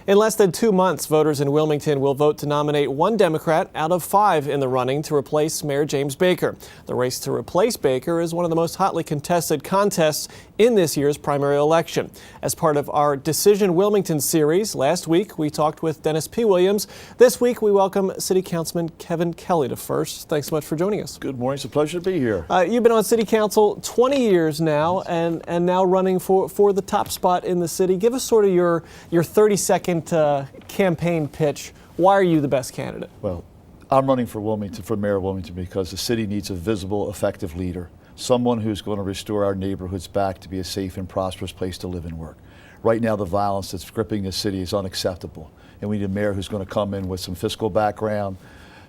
In less than 2 months, voters in Wilmington will vote to nominate one Democrat out of 5 in the running to replace Mayor James Baker. The race to replace Baker is one of the most hotly contested contests in this year's primary election. As part of our Decision Wilmington series, last week we talked with Dennis P. Williams. This week we welcome City Councilman Kevin Kelly to First. Thanks so much for joining us. Good morning. It's a pleasure to be here. You've been on City Council 20 years now and now running for the top spot in the city. Give us sort of your 30-second campaign pitch. Why are you the best candidate? Well, I'm running for Mayor of Wilmington because the city needs a visible, effective leader, someone who's going to restore our neighborhoods back to be a safe and prosperous place to live and work. Right now, the violence that's gripping the city is unacceptable, and we need a mayor who's going to come in with some fiscal background,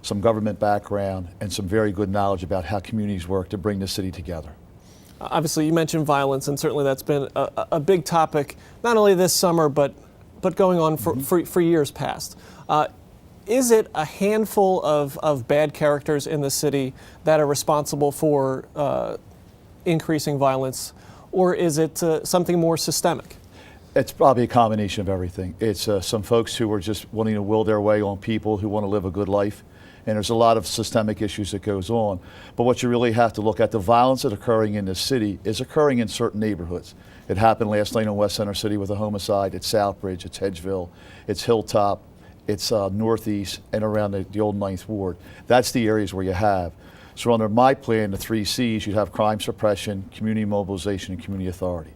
some government background, and some very good knowledge about how communities work to bring the city together. Obviously, you mentioned violence, and certainly that's been a big topic, not only this summer, but going on for years past. Is it a handful of bad characters in the city that are responsible for increasing violence, or is it something more systemic? It's probably a combination of everything. It's some folks who are just wanting to will their way on people who want to live a good life. And there's a lot of systemic issues that goes on. But what you really have to look at, the violence that's occurring in this city is occurring in certain neighborhoods. It happened last night in West Center City with a homicide. It's Southbridge, it's Hedgeville, it's Hilltop, it's Northeast, and around the old 9th Ward. That's the areas where you have. So under my plan, the 3 C's, you'd have crime suppression, community mobilization, and community authority.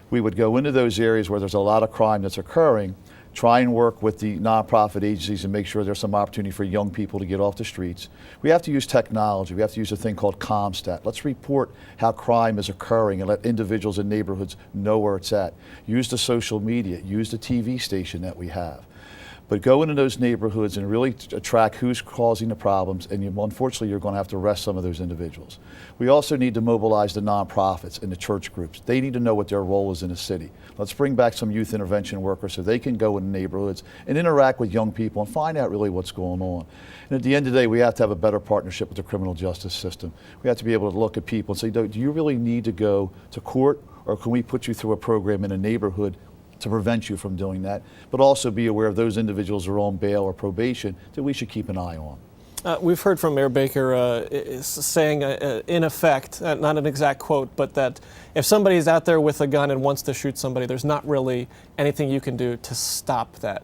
We would go into those areas where there's a lot of crime that's occurring, try and work with the nonprofit agencies and make sure there's some opportunity for young people to get off the streets. We have to use technology. We have to use a thing called CompStat. Let's report how crime is occurring and let individuals in neighborhoods know where it's at. Use the social media, use the TV station that we have. But go into those neighborhoods and really track who's causing the problems, and unfortunately you're going to have to arrest some of those individuals. We also need to mobilize the nonprofits and the church groups. They need to know what their role is in the city. Let's bring back some youth intervention workers so they can go in neighborhoods and interact with young people and find out really what's going on. And at the end of the day, we have to have a better partnership with the criminal justice system. We have to be able to look at people and say, do you really need to go to court, or can we put you through a program in a neighborhood to prevent you from doing that, but also be aware of those individuals who are on bail or probation that we should keep an eye on. We've heard from Mayor Baker saying, in effect, not an exact quote, but that if somebody is out there with a gun and wants to shoot somebody, there's not really anything you can do to stop that.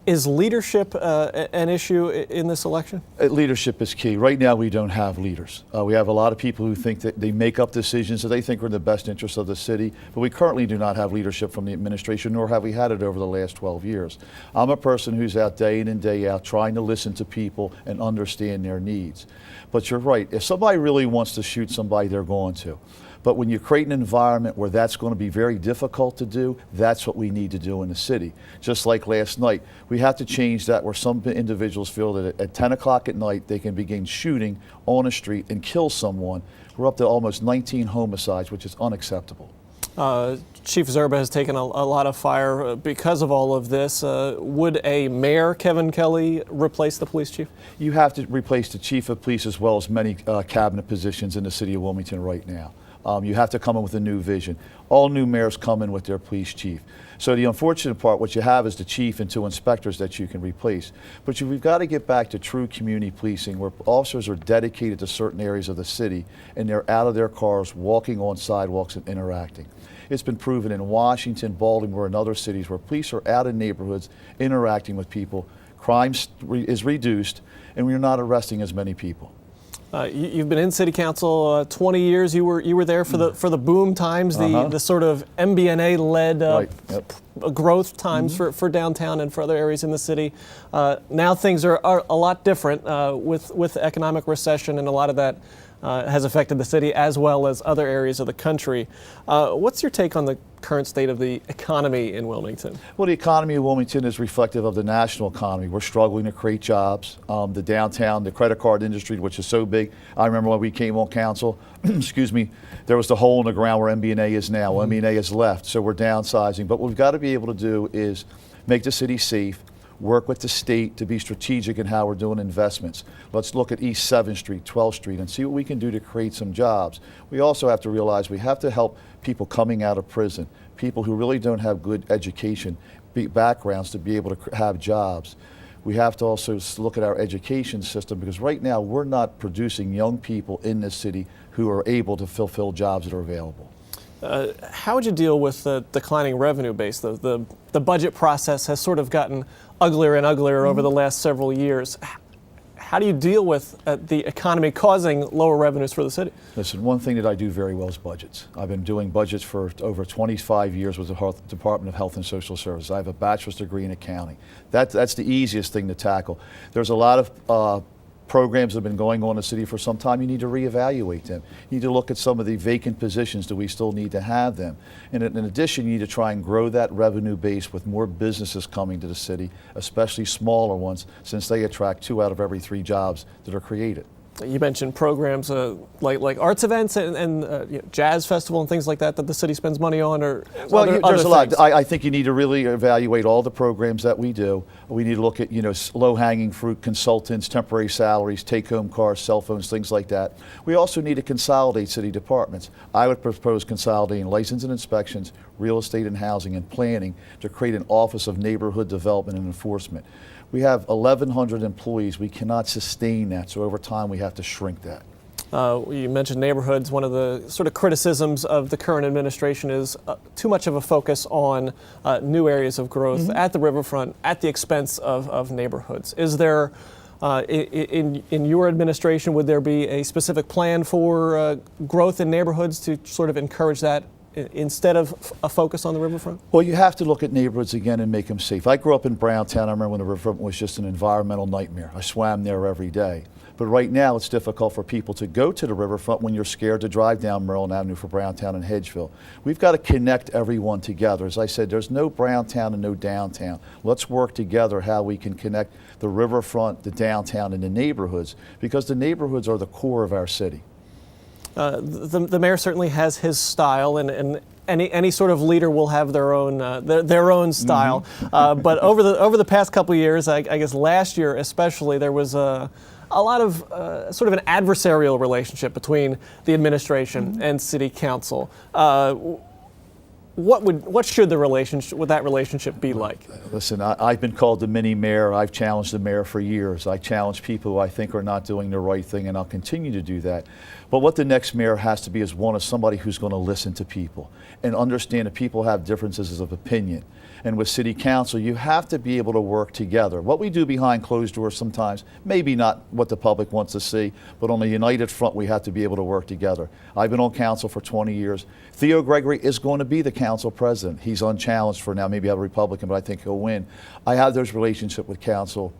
Is leadership an issue in this election? Leadership is key. Right now, we don't have leaders. We have a lot of people who think that they make up decisions that they think are in the best interest of the city, but we currently do not have leadership from the administration, nor have we had it over the last 12 years. I'm a person who's out day in and day out trying to listen to people and understand their needs. But you're right. If somebody really wants to shoot somebody, they're going to. But when you create an environment where that's going to be very difficult to do, that's what we need to do in the city. Just like last night, we have to change that where some individuals feel that at 10 o'clock at night they can begin shooting on a street and kill someone. We're up to almost 19 homicides, which is unacceptable. Chief Zerba has taken a lot of fire because of all of this. Would a mayor, Kevin Kelly, replace the police chief? You have to replace the chief of police as well as many cabinet positions in the city of Wilmington right now. You have to come in with a new vision. All new mayors come in with their police chief. So the unfortunate part, what you have is the chief and 2 inspectors that you can replace. But we've got to get back to true community policing where officers are dedicated to certain areas of the city and they're out of their cars, walking on sidewalks and interacting. It's been proven in Washington, Baltimore, and other cities where police are out in neighborhoods interacting with people. Crime is reduced and we're not arresting as many people. You've been in City Council 20 years. You were there for the boom times, the sort of MBNA-led growth times for downtown and for other areas in the city. Now things are a lot different with economic recession, and a lot of that has affected the city as well as other areas of the country. What's your take on the current state of the economy in Wilmington? Well, the economy of Wilmington is reflective of the national economy. We're struggling to create jobs. The downtown, the credit card industry, which is so big. I remember when we came on council, excuse me, there was the hole in the ground where MBNA is now. Well, MBNA has left, so we're downsizing. But what we've got to be able to do is make the city safe, work with the state to be strategic in how we're doing investments. Let's look at East 7th Street, 12th Street, and see what we can do to create some jobs. We also have to realize we have to help people coming out of prison, people who really don't have good education, backgrounds to be able to have jobs. We have to also look at our education system, because right now we're not producing young people in this city who are able to fulfill jobs that are available. How would you deal with the declining revenue base? The budget process has sort of gotten uglier and uglier over the last several years. How do you deal with the economy causing lower revenues for the city? Listen, one thing that I do very well is budgets. I've been doing budgets for over 25 years with the Department of Health and Social Services. I have a bachelor's degree in accounting. That's the easiest thing to tackle. There's a lot of programs that have been going on in the city for some time. You need to reevaluate them. You need to look at some of the vacant positions. Do we still need to have them? And in addition, you need to try and grow that revenue base with more businesses coming to the city, especially smaller ones, since they attract 2 out of every 3 jobs that are created. You mentioned programs like arts events and jazz festival and things like that the city spends money on, or well, there's a lot. things? I think you need to really evaluate all the programs that we do. We need to look at low-hanging fruit, consultants, temporary salaries, take-home cars, cell phones, things like that. We also need to consolidate city departments. I would propose consolidating license and inspections, real estate and housing, and planning to create an Office of Neighborhood Development and Enforcement. We have 1,100 employees. We cannot sustain that, so over time we have to shrink that. You mentioned neighborhoods. One of the sort of criticisms of the current administration is too much of a focus on new areas of growth at the riverfront at the expense of neighborhoods. Is there, in your administration, would there be a specific plan for growth in neighborhoods to sort of encourage that instead of a focus on the riverfront? Well, you have to look at neighborhoods again and make them safe. I grew up in Browntown. I remember when the riverfront was just an environmental nightmare. I swam there every day. But right now it's difficult for people to go to the riverfront when you're scared to drive down Maryland Avenue for Browntown and Hedgeville. We've got to connect everyone together. As I said, there's no Browntown and no downtown. Let's work together how we can connect the riverfront, the downtown, and the neighborhoods, because the neighborhoods are the core of our city. The mayor certainly has his style, and any sort of leader will have their own style. But over the past couple of years, I guess last year especially, there was a lot of sort of an adversarial relationship between the administration and city council. What should that relationship be like? Listen, I've been called the mini mayor. I've challenged the mayor for years. I challenge people who I think are not doing the right thing, and I'll continue to do that. But what the next mayor has to be is somebody who's going to listen to people and understand that people have differences of opinion. And with city council, you have to be able to work together. What we do behind closed doors sometimes, maybe not what the public wants to see, but on a united front, we have to be able to work together. I've been on council for 20 years. Theo Gregory is going to be the council president. He's unchallenged for now, maybe a Republican, but I think he'll win. I have those relationships with council,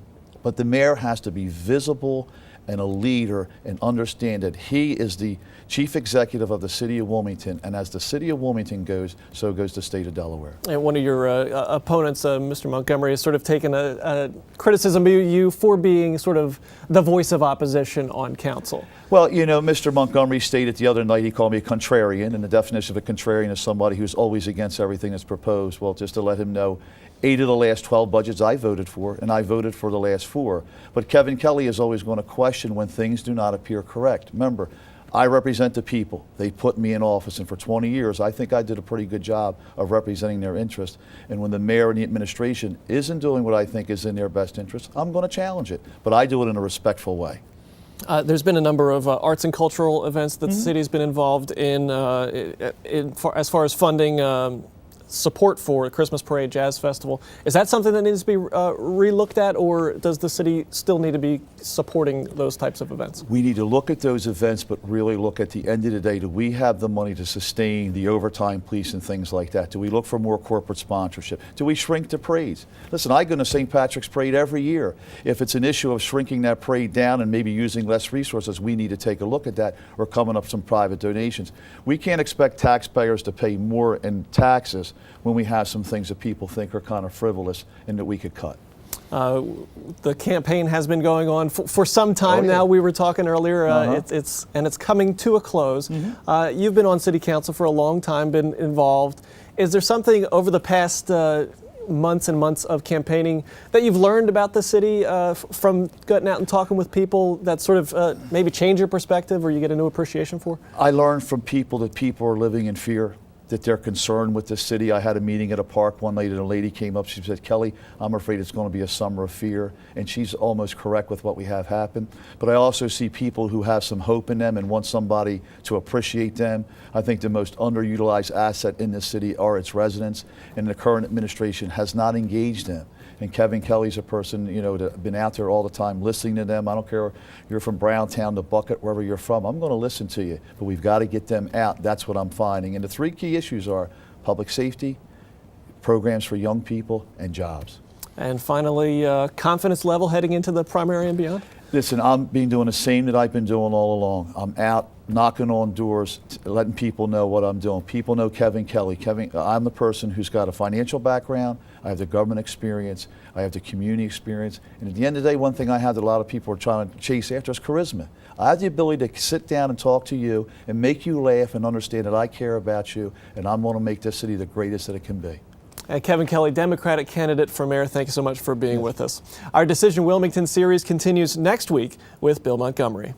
but the mayor has to be visible and a leader and understand that he is the chief executive of the city of Wilmington, and as the city of Wilmington goes, so goes the state of Delaware. And one of your opponents, Mr. Montgomery, has sort of taken a criticism of you for being sort of the voice of opposition on council. Well, Mr. Montgomery stated the other night, he called me a contrarian, and the definition of a contrarian is somebody who's always against everything that's proposed. Well, just to let him know, 8 of the last 12 budgets I voted for, and I voted for the last 4. But Kevin Kelly is always going to question when things do not appear correct. Remember, I represent the people. They put me in office, and for 20 years, I think I did a pretty good job of representing their interest. And when the mayor and the administration isn't doing what I think is in their best interest, I'm going to challenge it. But I do it in a respectful way. There's been a number of arts and cultural events that the city's been involved in as far as funding support for the Christmas Parade, Jazz Festival. Is that something that needs to be re-looked at, or does the city still need to be supporting those types of events? We need to look at those events, but really look at the end of the day, do we have the money to sustain the overtime police and things like that? Do we look for more corporate sponsorship? Do we shrink the parades? Listen, I go to St. Patrick's Parade every year. If it's an issue of shrinking that parade down and maybe using less resources, we need to take a look at that, or coming up with some private donations. We can't expect taxpayers to pay more in taxes when we have some things that people think are kind of frivolous and that we could cut. The campaign has been going on for some time now. We were talking earlier. It's coming to a close. You've been on city council for a long time, been involved. Is there something over the past months and months of campaigning that you've learned about the city from getting out and talking with people that sort of maybe change your perspective, or you get a new appreciation for? I learned from people that people are living in fear. that they're concerned with the city. I had a meeting at a park one night and a lady came up, she said, Kelly, I'm afraid it's going to be a summer of fear. And she's almost correct with what we have happen. But I also see people who have some hope in them and want somebody to appreciate them. I think the most underutilized asset in this city are its residents, and the current administration has not engaged them. And Kevin Kelly's a person, that's been out there all the time listening to them. I don't care if you're from Browntown to Bucket, wherever you're from, I'm going to listen to you. But we've got to get them out. That's what I'm finding. And the three key issues are public safety, programs for young people, and jobs. And finally, confidence level heading into the primary and beyond? Listen, I'm doing the same that I've been doing all along. I'm out knocking on doors, letting people know what I'm doing. People know Kevin Kelly. I'm the person who's got a financial background. I have the government experience. I have the community experience. And at the end of the day, one thing I have that a lot of people are trying to chase after is charisma. I have the ability to sit down and talk to you and make you laugh and understand that I care about you, and I'm going to make this city the greatest that it can be. And Kevin Kelly, Democratic candidate for mayor, thank you so much for being with us. Our Decision Wilmington series continues next week with Bill Montgomery.